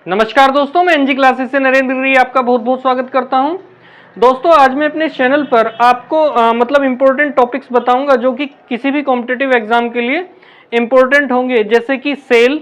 नमस्कार दोस्तों, मैं एनजी क्लासेस से नरेंद्र गिरी आपका बहुत बहुत स्वागत करता हूं। दोस्तों, आज मैं अपने चैनल पर आपको मतलब इम्पोर्टेंट टॉपिक्स बताऊंगा जो कि किसी भी कॉम्पिटिटिव एग्जाम के लिए इम्पोर्टेंट होंगे, जैसे कि सेल,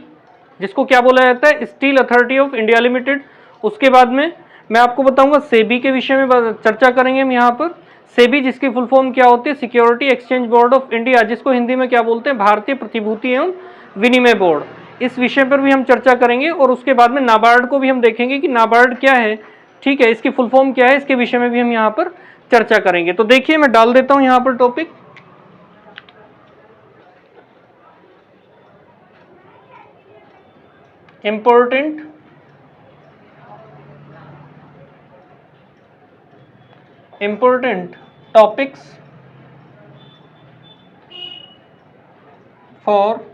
जिसको क्या बोला जाता है, steel authority of India limited. उसके बाद में मैं आपको बताऊंगा सेबी के विषय में चर्चा करेंगे हम यहाँ पर। सेबी जिसकी फुल फॉर्म क्या होती है, security exchange board of India, जिसको हिंदी में क्या बोलते हैं, भारतीय प्रतिभूति एवं विनिमय बोर्ड। इस विषय पर भी हम चर्चा करेंगे और उसके बाद में नाबार्ड को भी हम देखेंगे कि नाबार्ड क्या है, ठीक है, इसकी फुल फॉर्म क्या है, इसके विषय में भी हम यहाँ पर चर्चा करेंगे। तो देखिए, मैं डाल देता हूं यहाँ पर topic. Important topics for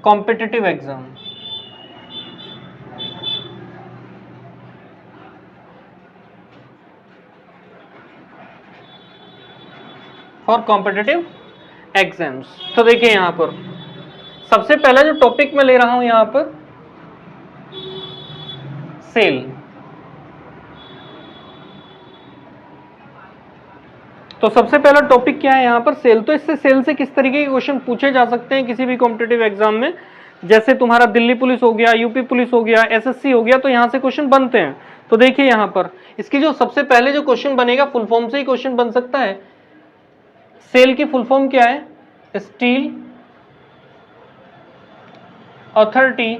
competitive exam. For competitive exams. तो देखिए, यहां पर सबसे पहला जो टॉपिक मैं ले रहा हूं यहां पर, सेल। तो सबसे पहला टॉपिक क्या है यहां पर, सेल। तो इससे सेल से किस तरीके के क्वेश्चन पूछे जा सकते हैं किसी भी कॉम्पिटिटिव एग्जाम में, जैसे तुम्हारा दिल्ली पुलिस हो गया, यूपी पुलिस हो गया, एसएससी हो गया, तो यहां से क्वेश्चन बनते हैं। तो देखिए यहां पर इसकी जो सबसे पहले जो क्वेश्चन बनेगा, फुल फॉर्म से ही क्वेश्चन बन सकता है। सेल की फुल फॉर्म क्या है, steel authority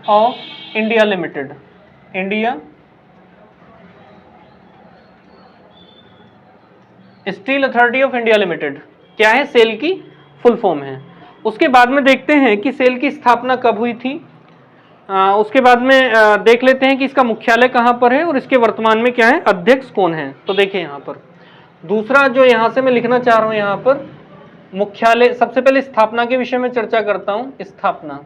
of India limited. India steel authority of India limited क्या है, सेल की फुल फॉर्म है। उसके बाद में देखते हैं कि सेल की स्थापना कब हुई थी। उसके बाद में देख लेते हैं कि इसका मुख्यालय कहां पर है और इसके वर्तमान में क्या है, अध्यक्ष कौन है। तो देखिए यहां पर दूसरा जो यहां से मैं लिखना चाह रहा हूं, यहां पर मुख्यालय, सबसे पहले स्थापना के विषय में चर्चा करता हूं। स्थापना,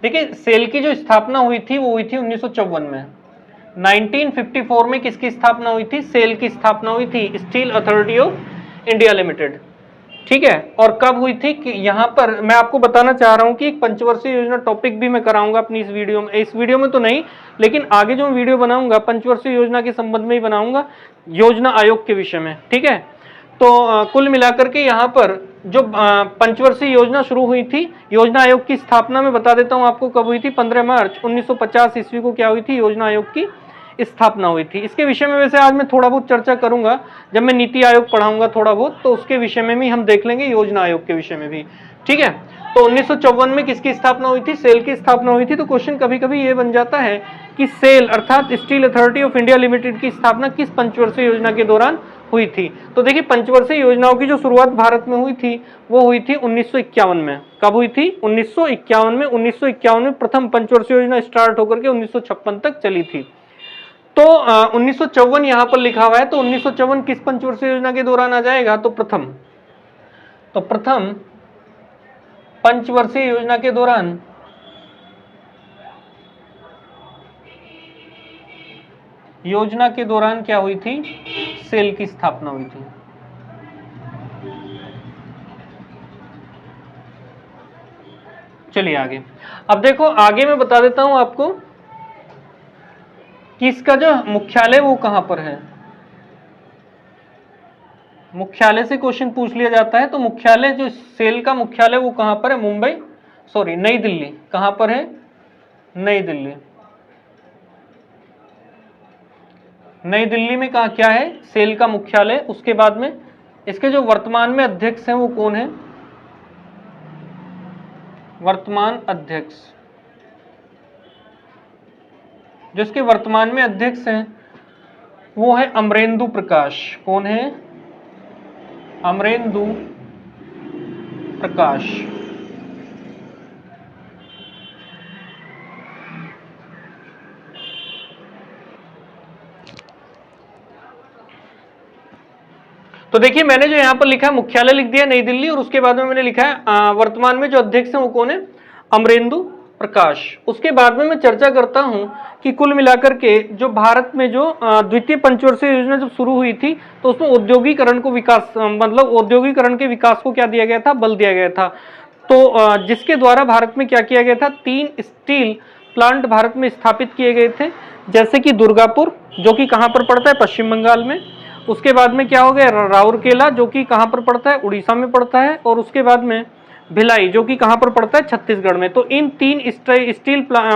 देखिए सेल की जो स्थापना हुई थी वो हुई थी 1954 में। 1954 में किसकी स्थापना हुई थी, सेल की स्थापना हुई थी, steel authority of India limited, ठीक है। और कब हुई थी कि यहां पर मैं आपको बताना चाह रहा हूं कि एक पंचवर्षीय योजना टॉपिक भी मैं कराऊंगा अपनी इस वीडियो में तो नहीं, लेकिन आगे जो वीडियो बनाऊंगा पंचवर्षीय योजना के संबंध में ही बनाऊंगा, योजना आयोग के विषय में, ठीक है। तो कुल मिलाकर के यहाँ पर जो पंचवर्षीय योजना शुरू हुई थी, योजना आयोग की स्थापना में बता देता हूं आपको कब हुई थी। 15 मार्च 1950 ईस्वी को क्या हुई थी, योजना आयोग की स्थापना हुई थी। इसके विषय में वैसे आज मैं थोड़ा बहुत चर्चा करूंगा, जब मैं नीति आयोग पढ़ाऊंगा थोड़ा बहुत, तो उसके विषय में भी हम देख लेंगे, योजना आयोग के विषय में भी, ठीक है। तो 1954 में किसकी स्थापना हुई थी, सेल की स्थापना हुई थी। तो क्वेश्चन कभी कभी ये बन जाता है कि सेल अर्थात steel authority of India limited की स्थापना किस पंचवर्षीय योजना के दौरान हुई थी। तो देखिए, पंचवर्षीय योजनाओं की जो शुरुआत भारत में हुई थी वो हुई थी 1951 में। कब हुई थी, 1951 में। 1951 में प्रथम पंचवर्षीय योजना स्टार्ट होकर के 1956 तक चली थी। तो 1954 यहां पर लिखा हुआ है, तो 1954 किस पंचवर्षीय योजना के दौरान आ जाएगा, तो प्रथम पंचवर्षीय योजना के दौरान क्या हुई थी, सेल की स्थापना हुई थी। चलिए आगे, अब देखो आगे मैं बता देता हूं आपको कि इसका जो मुख्यालय वो कहां पर है। मुख्यालय से क्वेश्चन पूछ लिया जाता है, तो मुख्यालय जो सेल का मुख्यालय वो कहां पर है, नई दिल्ली। कहां पर है, नई दिल्ली। नई दिल्ली में कहा क्या है, सेल का मुख्यालय। उसके बाद में इसके जो वर्तमान में अध्यक्ष हैं वो कौन है, वर्तमान अध्यक्ष, जो इसके वर्तमान में अध्यक्ष हैं वो है अमरेंदु प्रकाश। कौन है, अमरेंदु प्रकाश। तो देखिए, मैंने जो यहां पर लिखा है मुख्यालय लिख दिया नई दिल्ली, और उसके बाद में मैंने लिखा है वर्तमान में जो अध्यक्ष हैं वो कौन है, अमरेंदु प्रकाश। उसके बाद में मैं चर्चा करता हूं कि कुल मिलाकर के जो भारत में जो द्वितीय पंचवर्षीय योजना जब शुरू हुई थी तो उसमें औद्योगिकरण को विकास मतलब औद्योगिकरण के विकास को क्या दिया गया था, बल दिया गया था। तो जिसके द्वारा भारत में क्या किया गया था, 3 स्टील प्लांट भारत में स्थापित किए गए थे, जैसे कि दुर्गापुर जो कि कहां पर पड़ता है, पश्चिम बंगाल में। उसके बाद में क्या हो गया, राउरकेला जो कि कहां पर पड़ता है, उड़ीसा में पड़ता है। और उसके बाद में भिलाई जो कि कहां पर पड़ता है, छत्तीसगढ़ में। तो इन 3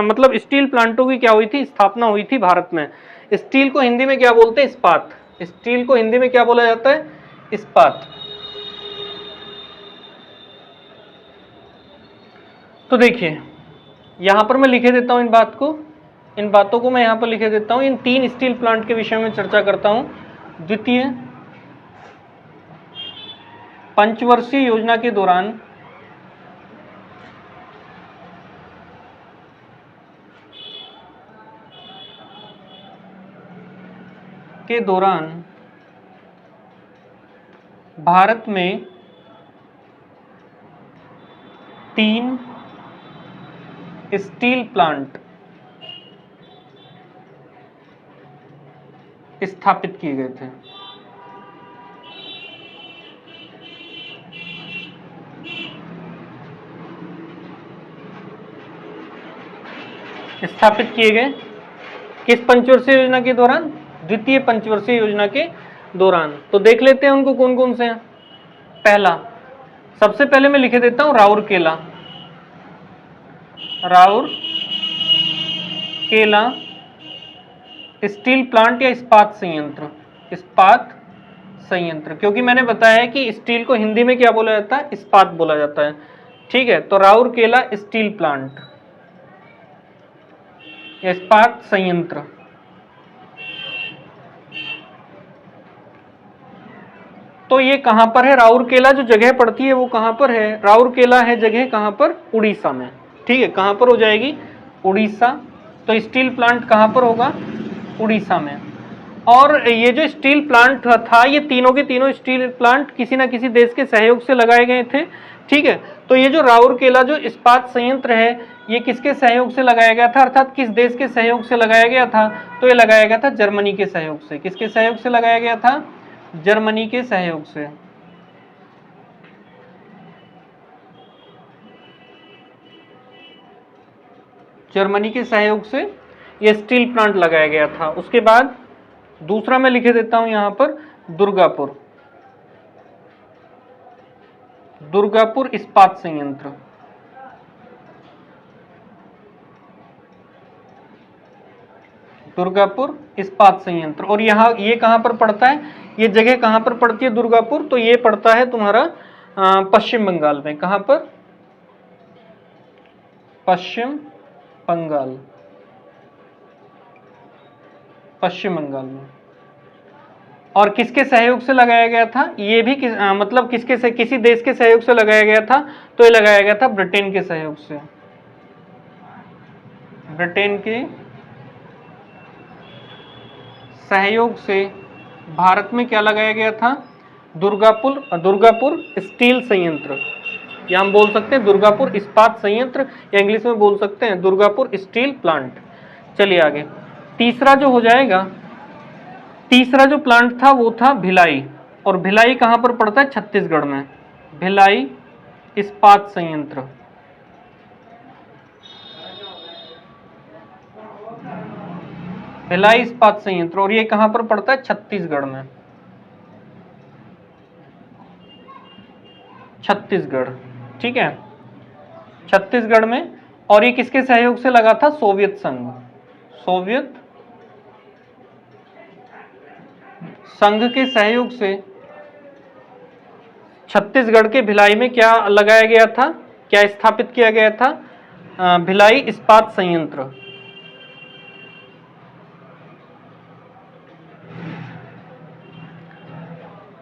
मतलब स्टील प्लांटों की क्या हुई थी, स्थापना हुई थी भारत में। स्टील को हिंदी में क्या बोलते हैं, इस्पात। स्टील को हिंदी में क्या बोला जाता है, इस्पात। तो देखिए यहां पर मैं लिखे देता हूं इन बातों को मैं यहां पर लिखे देता हूं। इन 3 स्टील प्लांट के विषय में चर्चा करता हूं। द्वितीय पंचवर्षीय योजना के दौरान भारत में 3 स्टील प्लांट स्थापित किए गए थे। स्थापित किए गए किस पंचवर्षीय योजना के दौरान, द्वितीय पंचवर्षीय योजना के दौरान। तो देख लेते हैं उनको कौन कौन से हैं। पहला, सबसे पहले मैं लिखे देता हूं राउरकेला। राउरकेला स्टील प्लांट या इस्पात संयंत्र, इस्पात संयंत्र, क्योंकि मैंने बताया है कि स्टील को हिंदी में क्या बोला जाता है, इस्पात बोला जाता है। ठीक है, तो राउरकेला स्टील प्लांट, इस्पात संयंत्र। तो ये कहां पर है, राउरकेला जो जगह पड़ती है वो कहां पर है, राउरकेला है जगह कहां पर, उड़ीसा में। ठीक है, कहां पर हो जाएगी, उड़ीसा। तो स्टील प्लांट कहां पर होगा, उड़ीसा में। और ये जो स्टील प्लांट था, ये तीनों के तीनों स्टील प्लांट किसी ना किसी देश के सहयोग से लगाए गए थे। ठीक है, तो ये जो राउरकेला जो इस्पात संयंत्र है, ये किसके सहयोग से लगाया गया था, अर्थात किस देश के सहयोग से लगाया गया था, तो ये लगाया गया था जर्मनी के सहयोग से। किसके सहयोग से लगाया गया था, जर्मनी के सहयोग से। जर्मनी के सहयोग से ये स्टील प्लांट लगाया गया था। उसके बाद दूसरा मैं लिखे देता हूं यहां पर, दुर्गापुर, दुर्गापुर इस्पात संयंत्र। दुर्गापुर इस्पात संयंत्र। और यहाँ ये कहां पर पड़ता है, ये जगह कहां पर पड़ती है दुर्गापुर, तो ये पड़ता है तुम्हारा पश्चिम बंगाल में। कहां पर, पश्चिम बंगाल, पश्चिम बंगाल में। और किसके सहयोग से लगाया गया था, ये भी मतलब किसके से, किसी देश के सहयोग से लगाया गया था, तो ये लगाया गया था ब्रिटेन के सहयोग से। ब्रिटेन के सहयोग से भारत में क्या लगाया गया था, दुर्गापुर स्टील संयंत्र, या हम बोल सकते हैं दुर्गापुर इस्पात संयंत्र, या इंग्लिश में बोल सकते हैं दुर्गापुर स्टील प्लांट। चलिए आगे, तीसरा जो हो जाएगा, तीसरा जो प्लांट था वो था भिलाई। और भिलाई कहां पर पड़ता है, छत्तीसगढ़ में। भिलाई इस्पात संयंत्र, भिलाई इस्पात संयंत्र, और ये कहां पर पड़ता है, छत्तीसगढ़ में। छत्तीसगढ़, ठीक है, छत्तीसगढ़ में। और ये किसके सहयोग से लगा था, सोवियत संघ, सोवियत संघ के सहयोग से छत्तीसगढ़ के भिलाई में क्या लगाया गया था, क्या स्थापित किया गया था, भिलाई इस्पात संयंत्र।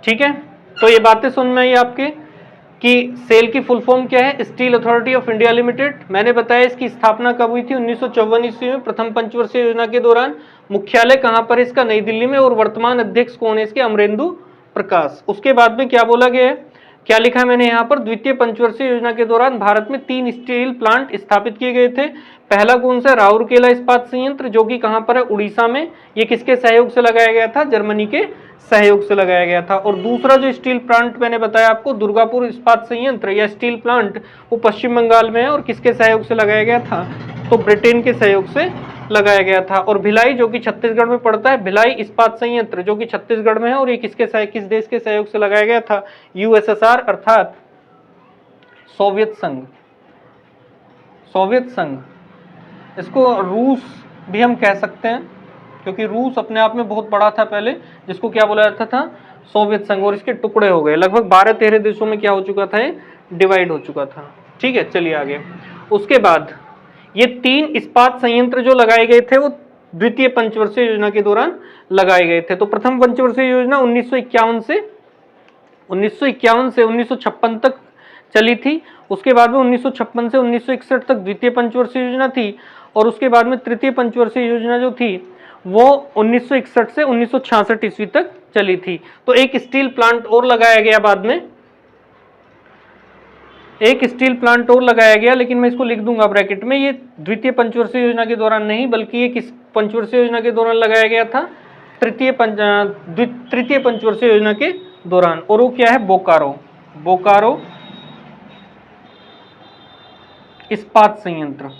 ठीक है, तो ये बातें सुन में आई आपके कि सेल की फुल फॉर्म क्या है, steel authority of India limited. मैंने बताया इसकी स्थापना कब हुई थी, 1954 ईस्वी में, प्रथम पंचवर्षीय योजना के दौरान। मुख्यालय कहां पर है इसका, नई दिल्ली में। और वर्तमान अध्यक्ष कौन है इसके, अमरेंदु प्रकाश। उसके बाद में क्या बोला गया है, क्या लिखा है मैंने यहाँ पर, द्वितीय पंचवर्षीय योजना के दौरान भारत में 3 स्टील प्लांट स्थापित किए गए थे। पहला कौन सा, राउरकेला इस्पात संयंत्र, जो कि कहां पर है, उड़ीसा में। ये किसके सहयोग से लगाया गया था, जर्मनी के सहयोग से लगाया गया था। और दूसरा जो स्टील प्लांट मैंने बताया आपको, दुर्गापुर इस्पात संयंत्र या स्टील प्लांट, वो पश्चिम बंगाल में है और किसके सहयोग से लगाया गया था, तो ब्रिटेन के सहयोग से लगाया गया था। और भिलाई जो कि छत्तीसगढ़ में पड़ता है, भिलाई इस्पात संयंत्र जो कि छत्तीसगढ़ में है, और ये किस देश के सहयोग से लगाया गया था, यूएसएसआर अर्थात सोवियत संघ। सोवियत संघ, इसको रूस भी हम कह सकते हैं, क्योंकि रूस अपने आप में बहुत बड़ा था पहले, जिसको क्या बोला जाता था, सोवियत संघ। और इसके टुकड़े हो गए, लगभग 12-13 देशों में क्या हो चुका था, ये डिवाइड हो चुका था। ठीक है, चलिए आगे। उसके बाद ये 3 इस्पात संयंत्र जो लगाए गए थे, वो द्वितीय पंचवर्षीय योजना के दौरान लगाए गए थे। तो प्रथम पंचवर्षीय योजना 1951 से 1956 तक चली थी। उसके बाद में 1956 से 1961 तक द्वितीय पंचवर्षीय योजना थी। और उसके बाद में तृतीय पंचवर्षीय योजना जो थी, वो 1961 से 1966 ईस्वी तक चली थी। तो एक स्टील प्लांट और लगाया गया बाद में, एक स्टील प्लांट और लगाया गया, लेकिन मैं इसको लिख दूंगा ब्रैकेट में, ये द्वितीय पंचवर्षीय योजना के दौरान नहीं, बल्कि ये किस पंचवर्षीय योजना के दौरान लगाया गया था, तृतीय पंचवर्षीय योजना के दौरान। और वो क्या है, बोकारो, बोकारो इस्पात संयंत्र,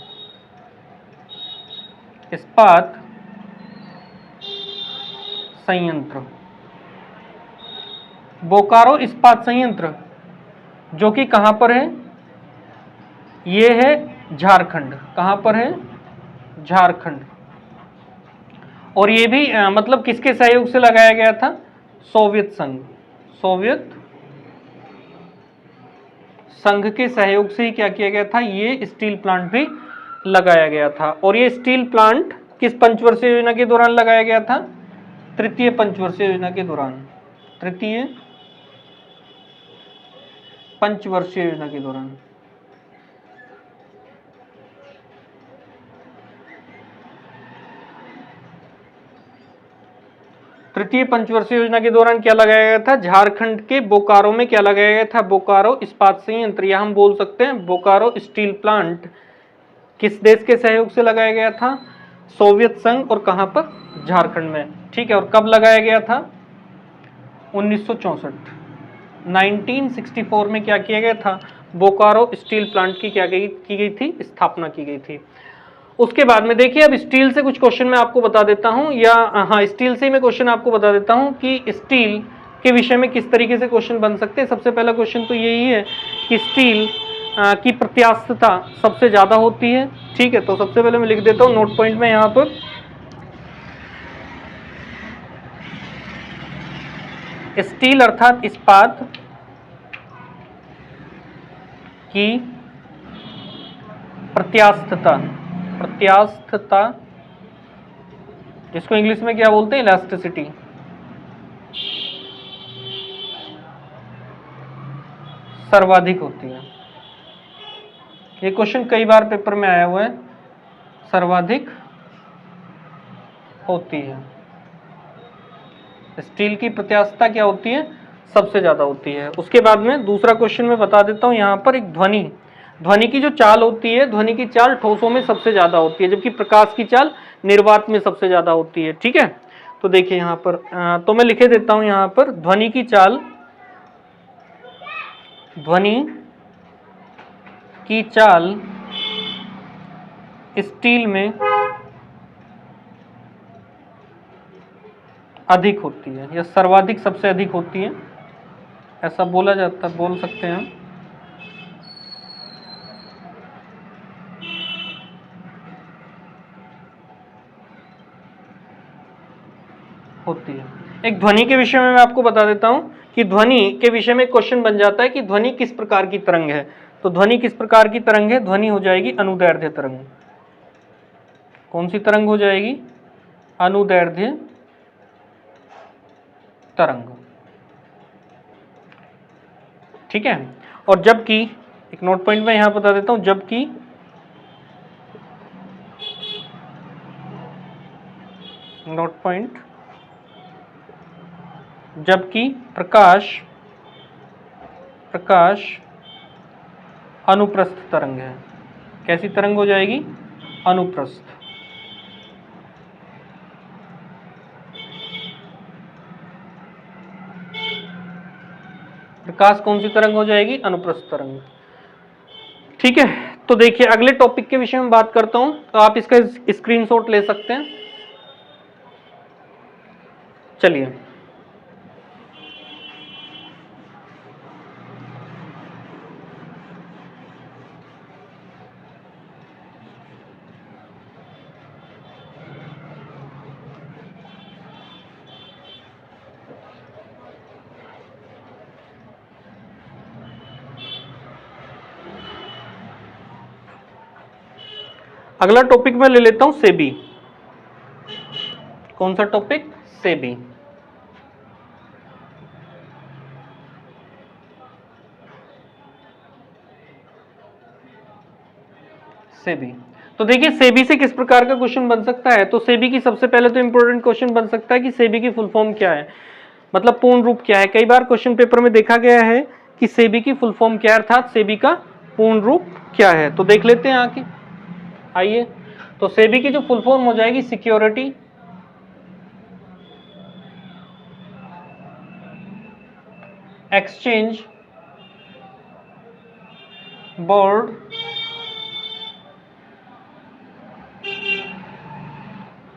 इस्पात संयंत्र, बोकारो इस्पात संयंत्र, जो कि कहां पर है, ये है झारखंड। कहां पर है, झारखंड। और ये भी मतलब किसके सहयोग से लगाया गया था, सोवियत संघ, सोवियत संघ के सहयोग से ही क्या किया गया था, ये स्टील प्लांट भी लगाया गया था। और ये स्टील प्लांट किस पंचवर्षीय योजना के दौरान लगाया गया था, तृतीय पंचवर्षीय योजना के दौरान, तृतीय पंचवर्षीय योजना के दौरान। तृतीय पंचवर्षीय योजना के दौरान क्या लगाया गया था, झारखंड के बोकारो में क्या लगाया गया था, बोकारो इस्पात संयंत्र, या हम बोल सकते हैं बोकारो स्टील प्लांट, किस देश के सहयोग से लगाया गया था, सोवियत संघ। और कहां पर, झारखंड में। ठीक है, और कब लगाया गया था, 1964, 1964 में क्या किया गया था, बोकारो स्टील प्लांट की क्या की गई थी, स्थापना की गई थी। उसके बाद में देखिए, अब स्टील से कुछ क्वेश्चन मैं आपको बता देता हूं, या हाँ, स्टील से मैं क्वेश्चन आपको बता देता हूं कि स्टील के विषय में किस तरीके से क्वेश्चन बन सकते हैं। सबसे पहला क्वेश्चन तो यही है कि स्टील की प्रत्यास्थता सबसे ज्यादा होती है। ठीक है, तो सबसे पहले मैं लिख देता हूं नोट पॉइंट में यहां पर, स्टील अर्थात इस्पात की प्रत्यास्थता, प्रत्यास्थता जिसको इंग्लिश में क्या बोलते हैं, इलास्टिसिटी, सर्वाधिक होती है। ये क्वेश्चन कई बार पेपर में आया हुआ है, सर्वाधिक होती है। स्टील की प्रत्यास्थता क्या होती है, सबसे ज्यादा होती है। उसके बाद में दूसरा क्वेश्चन मैं बता देता हूं, यहां पर एक ध्वनि, ध्वनि की जो चाल होती है, ध्वनि की चाल ठोसों में सबसे ज्यादा होती है, जबकि प्रकाश की चाल निर्वात में सबसे ज्यादा होती है। ठीक है, तो देखिए यहां पर तो मैं लिखे देता हूं यहां पर, ध्वनि की चाल, ध्वनि की चाल स्टील में अधिक होती है, या सर्वाधिक सबसे अधिक होती है, ऐसा बोला जाता, बोल सकते हैं हम। होती है। एक ध्वनि के विषय में मैं आपको बता देता हूं कि ध्वनि के विषय में क्वेश्चन बन जाता है कि ध्वनि किस प्रकार की तरंग है। तो ध्वनि किस प्रकार की तरंग है, ध्वनि हो जाएगी अनुदैर्ध्य तरंग। कौन सी तरंग हो जाएगी, अनुदैर्ध्य तरंग। ठीक है, और जबकि एक नोट पॉइंट में यहां बता देता हूं, जबकि नोट पॉइंट, जबकि प्रकाश प्रकाश अनुप्रस्थ तरंग है। कैसी तरंग हो जाएगी? अनुप्रस्थ। प्रकाश कौन सी तरंग हो जाएगी? अनुप्रस्थ तरंग। ठीक है, तो देखिए अगले टॉपिक के विषय में बात करता हूं, तो आप इसका स्क्रीनशॉट ले सकते हैं। चलिए, अगला टॉपिक मैं ले लेता हूं सेबी। कौन सा टॉपिक? सेबी। सेबी, तो देखिए सेबी से किस प्रकार का क्वेश्चन बन सकता है। तो सेबी की सबसे पहले तो इंपॉर्टेंट क्वेश्चन बन सकता है कि सेबी की फुल फॉर्म क्या है, मतलब पूर्ण रूप क्या है। कई बार क्वेश्चन पेपर में देखा गया है कि सेबी की फुल फॉर्म क्या है, अर्थात सेबी का पूर्ण रूप क्या है। तो देख लेते हैं आगे, आइए। तो सेबी की जो फुल फॉर्म हो जाएगी security exchange board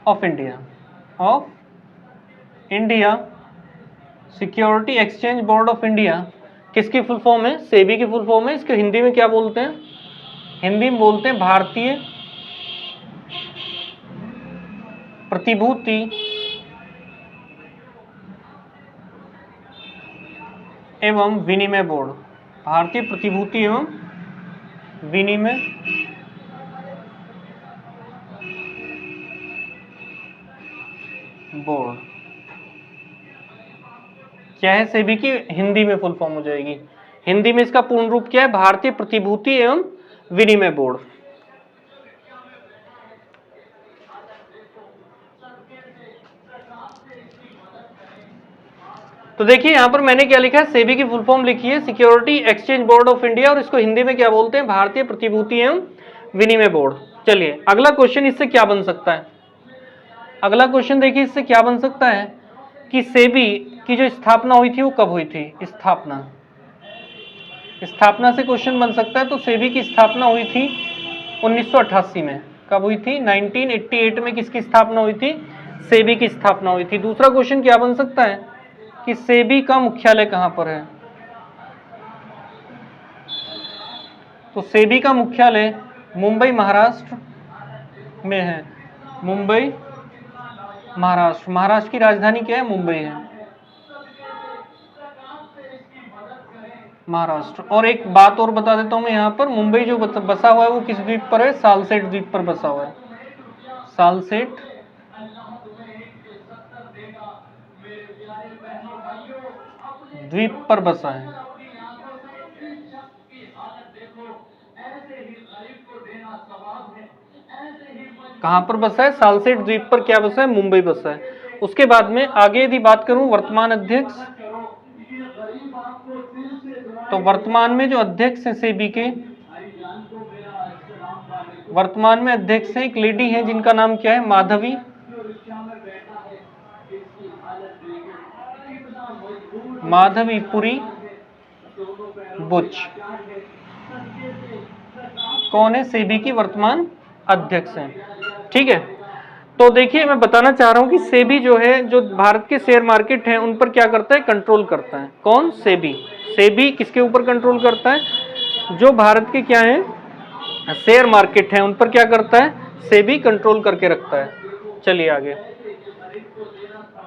of India, security exchange board of India किसकी फुल फॉर्म है? सेबी की फुल फॉर्म है। इसको हिंदी में क्या बोलते हैं? हिंदी में बोलते हैं भारतीय प्रतिभूति एवं विनिमय बोर्ड। भारतीय प्रतिभूति एवं विनिमय बोर्ड क्या है? सेबी की हिंदी में फुल फॉर्म हो जाएगी। हिंदी में इसका पूर्ण रूप क्या है? भारतीय प्रतिभूति एवं विनिमय बोर्ड। तो देखिए यहां पर मैंने क्या लिखा है, सेबी की फुल फॉर्म लिखी है security exchange board of India, और इसको हिंदी में क्या बोलते हैं? भारतीय प्रतिभूति एवं विनिमय बोर्ड। चलिए अगला क्वेश्चन इससे क्या बन सकता है। अगला क्वेश्चन देखिए इससे क्या बन सकता है कि सेबी की जो स्थापना हुई थी वो कब हुई थी? स्थापना से क्वेश्चन बन सकता है। तो सेबी की स्थापना हुई थी 1988 में। कब हुई थी? 1988 में किसकी स्थापना हुई थी? सेबी की स्थापना हुई थी। दूसरा क्वेश्चन क्या बन सकता है कि सेबी का मुख्यालय कहां पर है? तो सेबी का मुख्यालय मुंबई महाराष्ट्र में है। मुंबई महाराष्ट्र। महाराष्ट्र की राजधानी क्या है? मुंबई है, महाराष्ट्र। और एक बात और बता देता हूं मैं, यहां पर मुंबई जो बसा हुआ है वो किस द्वीप पर है? सालसेट द्वीप पर बसा हुआ है। सालसेट द्वीप पर बसा है। कहां पर बसा है? सालसेट द्वीप पर क्या बसा है? मुंबई बसा है। उसके बाद में आगे यदि बात करूं वर्तमान अध्यक्ष, तो वर्तमान में जो अध्यक्ष है सेबी के, वर्तमान में अध्यक्ष है एक लेडी है जिनका नाम क्या है? माधवी पुरी बुच। कौन है? सेबी की वर्तमान अध्यक्ष हैं। ठीक है, तो देखिए मैं बताना चाह रहा हूं कि सेबी जो है, जो भारत के शेयर मार्केट हैं उन पर क्या करता है? कंट्रोल करता है। कौन? सेबी। सेबी किसके ऊपर कंट्रोल करता है? जो भारत के क्या है शेयर मार्केट हैं उन पर क्या करता है? सेबी कंट्रोल करके रखता है। चलिए आगे।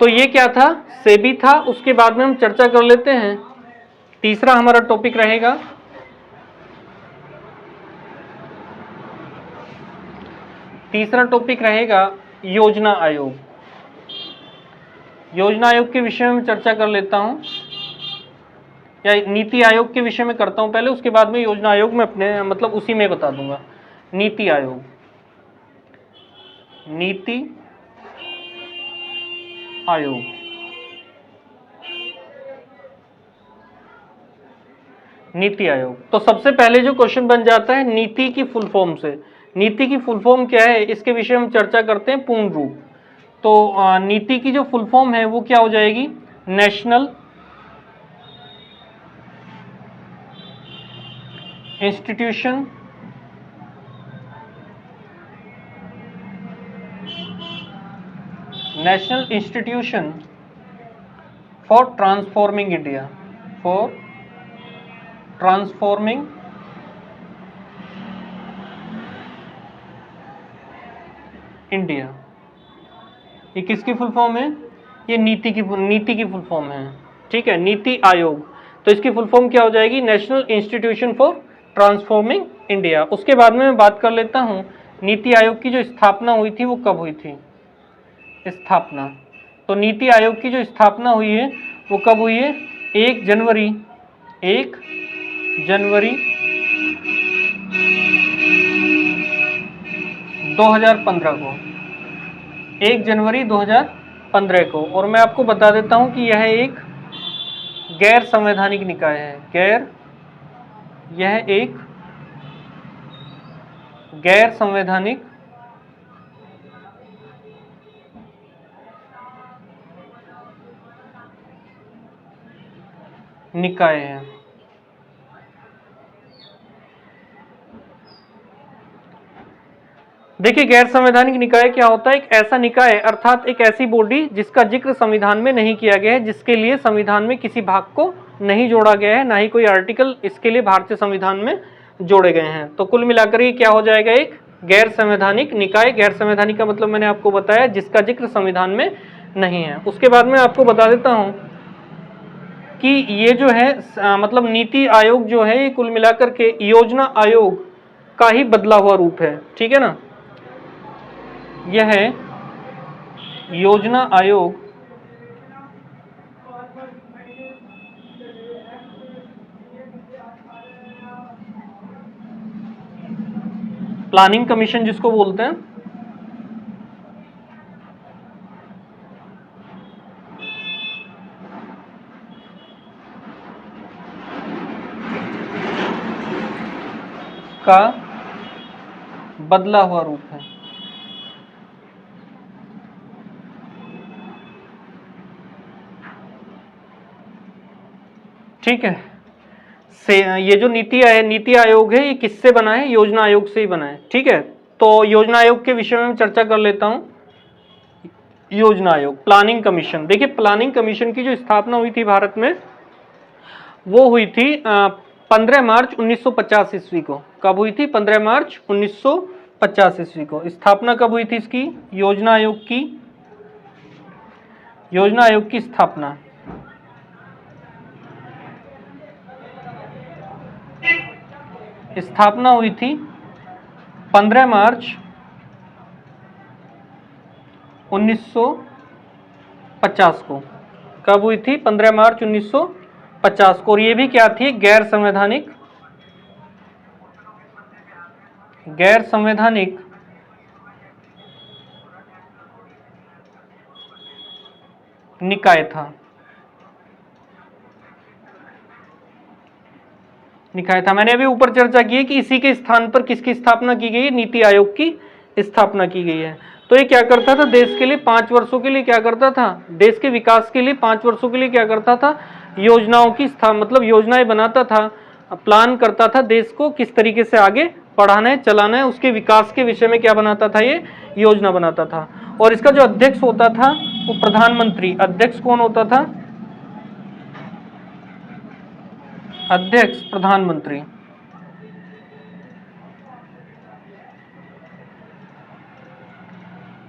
तो ये क्या था? सेबी था। उसके बाद में हम चर्चा कर लेते हैं, तीसरा हमारा टॉपिक रहेगा योजना आयोग। योजना आयोग के विषय में चर्चा कर लेता हूं, या नीति आयोग के विषय में करता हूं पहले, उसके बाद में योजना आयोग में अपने मतलब उसी में बता दूंगा। नीति आयोग, नीति आयोग। नीति आयोग। तो सबसे पहले जो क्वेश्चन बन जाता है नीति की फुल फॉर्म से, नीति की फुल फॉर्म क्या है इसके विषय में हम चर्चा करते हैं पूर्ण रूप। तो नीति की जो फुल फॉर्म है वो क्या हो जाएगी, national institution national institution for transforming India, for transforming India. ये किसकी फुल फॉर्म है, ये नीति की फुल फॉर्म है, ठीक है, नीति आयोग। तो इसकी फुल फॉर्म क्या हो जाएगी, national institution for transforming India. उसके बाद में मैं बात कर लेता हूँ नीति आयोग की जो स्थापना हुई थी वो कब हुई थी, स्थापना। तो नीति आयोग की जो स्थापना हुई है वो कब हुई है, 1 जनवरी 2015 को, 1 जनवरी 2015 को। और मैं आपको बता देता हूं कि यह एक गैर संवैधानिक निकाय है, यह एक गैर संवैधानिक निकाय है। देखिए गैर संवैधानिक निकाय क्या होता है, एक ऐसा निकाय अर्थात एक ऐसी बॉडी जिसका जिक्र संविधान में नहीं किया गया है, जिसके लिए संविधान में किसी भाग को नहीं जोड़ा गया है, ना ही कोई आर्टिकल इसके लिए भारतीय संविधान में जोड़े गए हैं। तो कुल मिलाकर ये क्या हो जाएगा, एक गैर संवैधानिक निकाय। गैर संवैधानिक का मतलब मैंने आपको बताया जिसका जिक्र संविधान में नहीं है। उसके बाद में आपको बता देता हूं कि ये जो है मतलब नीति आयोग जो है ये कुल मिलाकर के योजना आयोग का ही बदला हुआ रूप है, ठीक है ना। यह है योजना आयोग प्लानिंग कमीशन जिसको बोलते हैं, का बदला हुआ रूप है। ठीक है, ये जो नीति आयोग है ये किससे बना है, योजना आयोग से ही बना है, ठीक है। तो योजना आयोग के विषय में चर्चा कर लेता हूं। योजना आयोग, प्लानिंग कमीशन। देखिए प्लानिंग कमीशन की जो स्थापना हुई थी भारत में वो हुई थी 15 मार्च 1950 ईस्वी को। कब हुई थी, 15 मार्च 1950 ईस्वी को। स्थापना कब हुई थी इसकी, योजना आयोग की स्थापना हुई थी 15 मार्च 1950 को। कब हुई थी, 15 मार्च 1950 को। और ये भी क्या थी, गैर संवैधानिक निकाय था। मैंने अभी ऊपर चर्चा की है कि इसी के स्थान पर किसकी स्थापना की गई है, नीति आयोग की स्थापना की गई है। तो ये क्या करता था, देश के लिए 5 वर्षों के लिए क्या करता था, देश के विकास के लिए 5 वर्षों के लिए क्या करता था, योजनाओं की मतलब योजनाएं बनाता था, प्लान करता था देश को किस तरीके से आगे बढ़ाना है, चलाना है, उसके विकास के विषय में क्या बनाता था, ये योजना बनाता था। और इसका जो अध्यक्ष होता था वो प्रधानमंत्री। अध्यक्ष कौन होता था, अध्यक्ष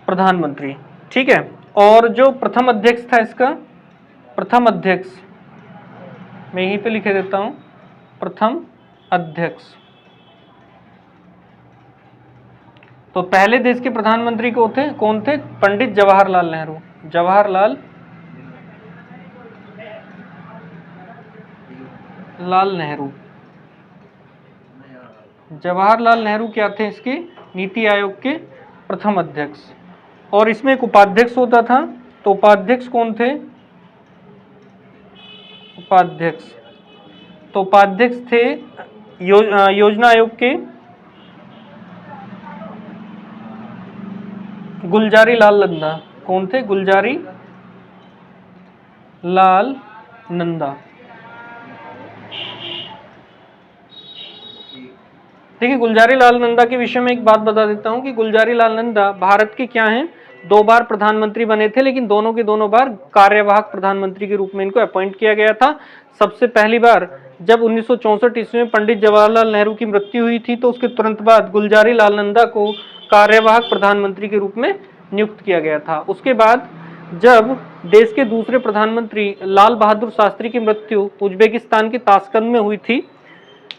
प्रधानमंत्री, ठीक है। और जो प्रथम अध्यक्ष था इसका, प्रथम अध्यक्ष मैं यहीं पे लिखे देता हूं, प्रथम अध्यक्ष। तो पहले देश के प्रधानमंत्री कौन थे, पंडित जवाहरलाल नेहरू। जवाहरलाल नेहरू क्या थे, इसके नीति आयोग के प्रथम अध्यक्ष। और इसमें एक उपाध्यक्ष होता था। तो उपाध्यक्ष कौन थे, तो उपाध्यक्ष थे योजना आयोग के गुलजारी लाल नंदा। कौन थे? गुलजारी लाल नंदा। देखिए, गुलजारी लाल नंदा के विषय में एक बात बता देता हूं कि गुलजारी लाल नंदा भारत के क्या हैं, 2 बार प्रधानमंत्री बने थे, लेकिन दोनों के दोनों बार कार्यवाहक प्रधानमंत्री के रूप में इनको अपॉइंट किया गया था। सबसे पहली बार जब 1964 ईस्वी में पंडित जवाहरलाल नेहरू की मृत्यु हुई थी, तो उसके तुरंत बाद गुलजारी लाल नंदा को कार्यवाहक प्रधानमंत्री के रूप में नियुक्त किया गया था। उसके बाद जब देश के दूसरे प्रधानमंत्री लाल बहादुर शास्त्री की मृत्यु उज्बेकिस्तान के ताशकंद में हुई थी,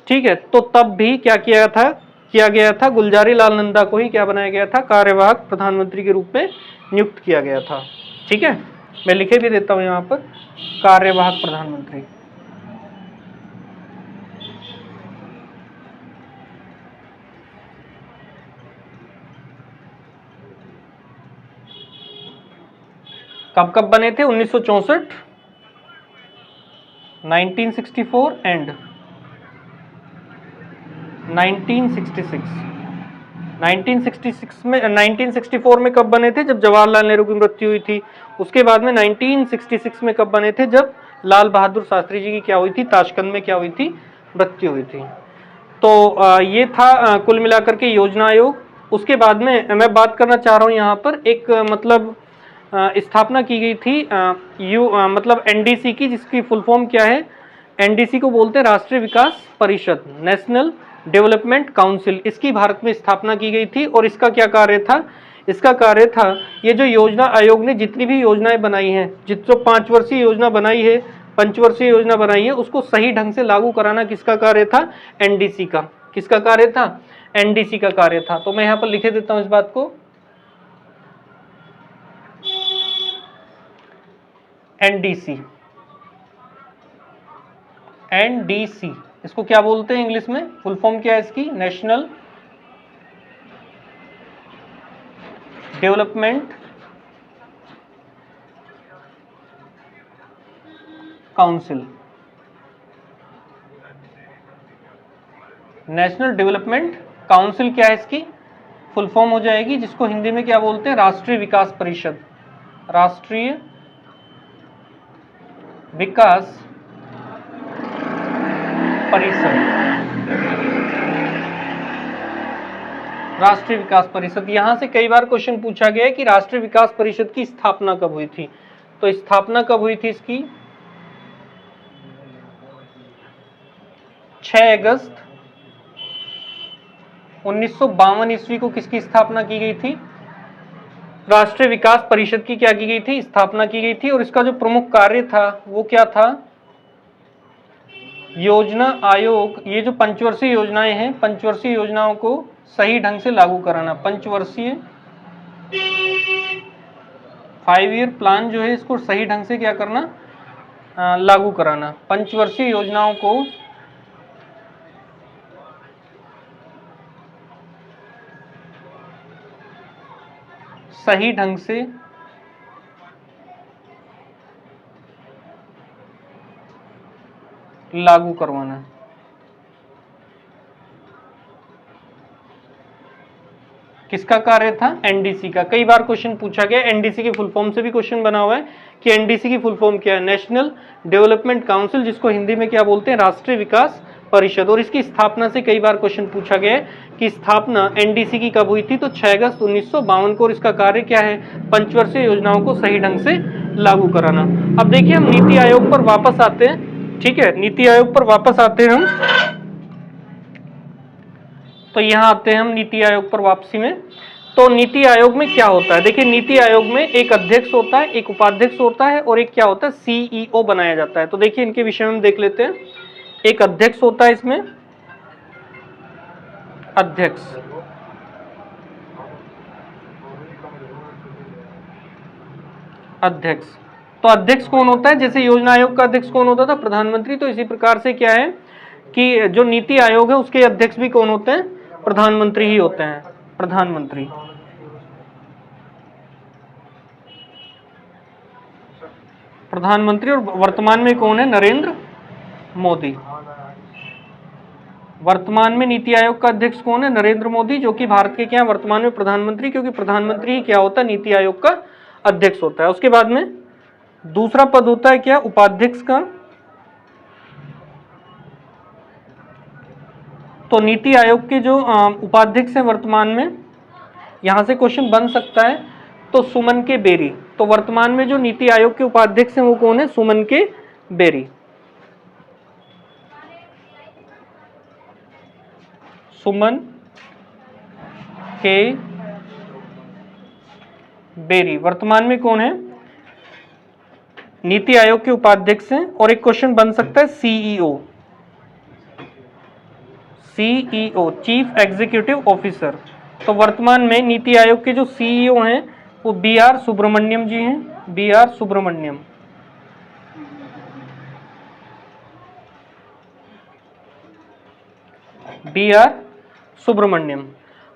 ठीक है, तो तब भी क्या किया गया था, गुलजारी लाल नंदा को ही क्या बनाया गया था, कार्यवाहक प्रधानमंत्री के रूप में नियुक्त किया गया था। ठीक है, मैं लिखे भी देता हूं यहां पर, कार्यवाहक प्रधानमंत्री। कब कब बने थे? 1964, 1964 एंड 1966। 1966 में 1964 में कब बने थे? जब जवाहरलाल नेहरू की मृत्यु हुई थी। उसके बाद में 1966 में कब बने थे? जब लाल बहादुर शास्त्री जी की क्या हुई थी, ताशकंद में क्या हुई थी, मृत्यु हुई थी। तो ये था कुल मिलाकर के योजना आयोग। उसके बाद में मैं बात करना चाह रहा हूँ यहाँ पर एक मतलब स्थापना की गई थी मतलब एनडीसी की, जिसकी फुल फॉर्म क्या है? एनडीसी को बोलते हैं राष्ट्रीय विकास परिषद, नेशनल डेवलपमेंट काउंसिल। इसकी भारत में स्थापना की गई थी और इसका क्या कार्य था? इसका कार्य था, ये जो योजना आयोग ने जितनी भी योजनाएं बनाई हैं, जो 5 वर्षीय योजना बनाई है, पंचवर्षीय योजना बनाई है, उसको सही ढंग से लागू कराना किसका कार्य था? एनडीसी का। किसका कार्य था? एनडीसी का कार्य था। तो मैं यहां पर लिखे देता हूं इस बात को, एनडीसी। एनडीसी इसको क्या बोलते हैं इंग्लिश में? फुल फॉर्म क्या है इसकी? National development council. National development council क्या है इसकी फुल फॉर्म हो जाएगी, जिसको हिंदी में क्या बोलते हैं? राष्ट्रीय विकास परिषद। राष्ट्रीय विकास परिषद। राष्ट्रीय विकास परिषद। यहां से कई बार क्वेश्चन पूछा गया है कि राष्ट्रीय विकास परिषद की स्थापना कब हुई थी। तो स्थापना कब हुई थी इसकी? 6 अगस्त 1952 ईस्वी को किसकी स्थापना की गई थी? राष्ट्रीय विकास परिषद की क्या की गई थी? स्थापना की गई थी। और इसका जो प्रमुख कार्य था वो क्या था? योजना आयोग, ये जो पंचवर्षीय योजनाएं हैं, पंचवर्षीय योजनाओं को सही ढंग से लागू कराना। पंचवर्षीय 5 ईयर प्लान जो है, इसको सही ढंग से क्या करना? लागू कराना। पंचवर्षीय योजनाओं को सही ढंग से लागू करवाना। किसका कार्य था? एनडीसी का। कई बार क्वेश्चन पूछा गया, एनडीसी की फुल फॉर्म से भी क्वेश्चन बना हुआ है कि एनडीसी की फुल फॉर्म क्या है? नेशनल डेवलपमेंट काउंसिल, जिसको हिंदी में क्या बोलते हैं? राष्ट्रीय विकास परिषद। और इसकी स्थापना से कई बार क्वेश्चन पूछा गया है कि स्थापना एनडीसी की कब हुई थी? तो 6 अगस्त 1952 को। और इसका कार्य क्या है? पंचवर्षीय योजनाओं को सही ढंग से लागू कराना। अब देखिए, हम नीति आयोग पर वापस आते हैं। ठीक है, नीति आयोग पर वापस आते हैं हम। तो यहां आते हैं हम नीति आयोग पर वापसी में। तो नीति आयोग में क्या होता है? देखिए, नीति आयोग में एक अध्यक्ष होता है, एक उपाध्यक्ष होता है और एक क्या होता है? सीईओ बनाया जाता है। तो देखिए, इनके विषय में हम देख लेते हैं। एक अध्यक्ष होता है इसमें, अध्यक्ष। अध्यक्ष, तो अध्यक्ष कौन होता है? जैसे योजना आयोग का अध्यक्ष कौन होता था? प्रधानमंत्री। तो इसी प्रकार से क्या है कि जो नीति आयोग है उसके अध्यक्ष भी कौन होते हैं? प्रधानमंत्री ही होते हैं। प्रधानमंत्री। प्रधानमंत्री। और वर्तमान में कौन है? नरेंद्र मोदी। वर्तमान में नीति आयोग का अध्यक्ष कौन है? नरेंद्र मोदी, जो कि भारत के क्या वर्तमान में प्रधानमंत्री, क्योंकि प्रधानमंत्री ही क्या होता है? नीति आयोग का अध्यक्ष होता है। उसके बाद में दूसरा पद होता है क्या? उपाध्यक्ष का। तो नीति आयोग के जो उपाध्यक्ष हैं वर्तमान में, यहां से क्वेश्चन बन सकता है, तो सुमन के बेरी। तो वर्तमान में जो नीति आयोग के उपाध्यक्ष हैं वो कौन है? सुमन के बेरी। सुमन के बेरी वर्तमान में कौन है? नीति आयोग के उपाध्यक्ष हैं। और एक क्वेश्चन बन सकता है CEO, CEO chief executive officer. तो वर्तमान में नीति आयोग के जो सीईओ हैं वो बी.आर. सुब्रमण्यम जी हैं, बी.आर. सुब्रमण्यम। बी.आर. सुब्रमण्यम।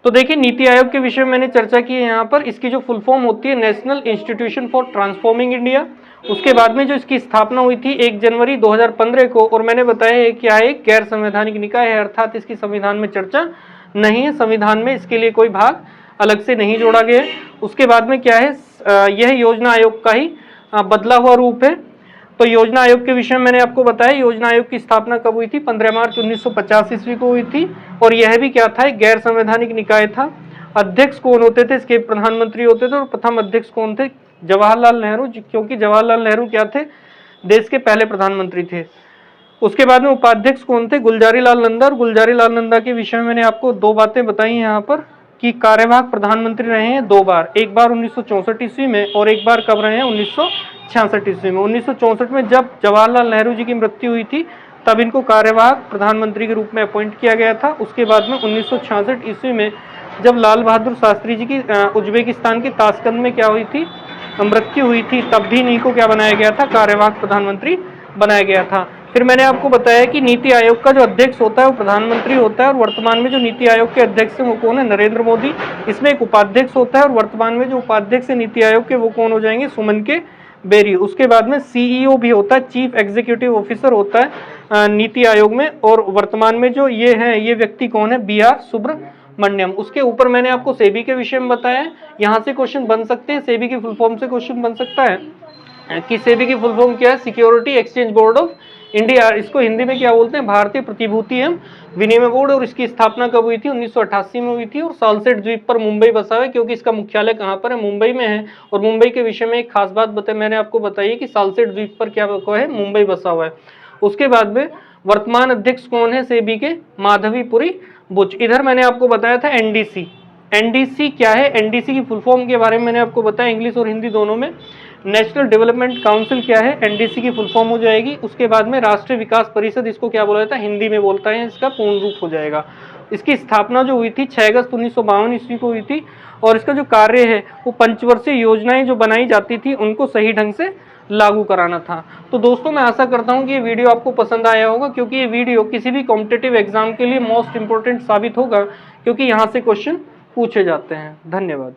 तो देखिए नीति आयोग के विषय में मैंने चर्चा की है यहाँ पर। इसकी जो फुल फॉर्म होती है national institution for transforming India. उसके बाद में जो इसकी स्थापना हुई थी 1 जनवरी 2015 को, और मैंने बताया है क्या है? गैर संवैधानिक निकाय है, अर्थात इसकी संविधान में चर्चा नहीं है, संविधान में इसके लिए कोई भाग अलग से नहीं जोड़ा गया है। उसके बाद में क्या है? यह योजना आयोग का ही बदला हुआ रूप है। तो योजना आयोग के विषय में मैंने आपको बताया, योजना आयोग की स्थापना कब हुई थी? 15 मार्च 1950 ईस्वी को हुई थी। और यह भी क्या था? एक गैर संवैधानिक निकाय था। अध्यक्ष कौन होते थे? इसके प्रधानमंत्री होते थे। और प्रथम अध्यक्ष कौन थे? जवाहरलाल नेहरू, क्योंकि जवाहरलाल नेहरू क्या थे? देश के पहले प्रधानमंत्री थे। उसके बाद में उपाध्यक्ष कौन थे? गुलजारी लाल नंदा। और गुलजारी लाल नंदा के विषय में मैंने आपको 2 बातें बताई यहाँ पर कि कार्यवाहक प्रधानमंत्री रहे हैं 2 बार, एक बार 1964 ईस्वी में और एक बार कब रहे हैं? 1966 ईस्वी में। 1964 में जब जवाहरलाल नेहरू जी की मृत्यु हुई थी तब इनको कार्यवाहक प्रधानमंत्री के रूप में अपॉइंट किया गया था। उसके बाद में 1966 ईस्वी में जब लाल बहादुर शास्त्री जी की उज्बेकिस्तान के ताशकंद में क्या हुई थी? मृत्यु हुई थी, तब भी इन्हीं को क्या बनाया गया था? कार्यवाहक प्रधानमंत्री बनाया गया था। फिर मैंने आपको बताया कि नीति आयोग का जो अध्यक्ष होता है वो प्रधानमंत्री होता है। और वर्तमान में जो नीति आयोग के अध्यक्ष हैं वो कौन है? नरेंद्र मोदी। इसमें एक उपाध्यक्ष होता है और वर्तमान में जो उपाध्यक्ष है नीति आयोग के वो कौन हो जाएंगे? सुमन के बेरी। उसके बाद में सीईओ भी होता है, चीफ एग्जीक्यूटिव ऑफिसर होता है नीति आयोग में। और वर्तमान में जो ये है, ये व्यक्ति कौन है? बी.आर. सुब्रमण्यम। उसके ऊपर मैंने आपको सेबी के विषय में बताया, यहाँ से क्वेश्चन बन सकते हैं। सेबी की फुल फॉर्म से क्वेश्चन बन सकता है कि सेबी की फुल फॉर्म क्या है? Security exchange board of India. इसको हिंदी में क्या बोलते हैं? भारतीय प्रतिभूति एवं विनिमय बोर्ड। और इसकी स्थापना कब हुई थी? 1988 में हुई थी। और सालसेट द्वीप पर मुंबई बसा हुआ है, क्योंकि इसका मुख्यालय कहाँ पर है? मुंबई में है। और मुंबई के विषय में एक खास बात मैंने आपको बताई है कि सालसेट द्वीप पर क्या है? मुंबई बसा हुआ है। उसके बाद में वर्तमान अध्यक्ष कौन है सेबी के? माधवीपुरी बुच। इधर मैंने आपको बताया था एनडीसी। एनडीसी क्या है? एनडीसी की फुल फॉर्म के बारे में मैंने आपको बताया इंग्लिश और हिंदी दोनों में। नेशनल डेवलपमेंट काउंसिल क्या है? एनडीसी की फुल फॉर्म हो जाएगी। उसके बाद में राष्ट्रीय विकास परिषद, इसको क्या बोला जाता है? हिंदी में बोलता है, इसका पूर्ण रूप हो जाएगा। इसकी स्थापना जो हुई थी 6 अगस्त 1952 ईस्वी को हुई थी। और इसका जो कार्य है वो पंचवर्षीय योजनाएं जो बनाई जाती थी उनको सही ढंग से लागू कराना था। तो दोस्तों मैं आशा करता हूं कि ये वीडियो आपको पसंद आया होगा, क्योंकि ये वीडियो किसी भी कॉम्पिटिटिव एग्जाम के लिए मोस्ट इंपोर्टेंट साबित होगा, क्योंकि यहाँ से क्वेश्चन पूछे जाते हैं। धन्यवाद।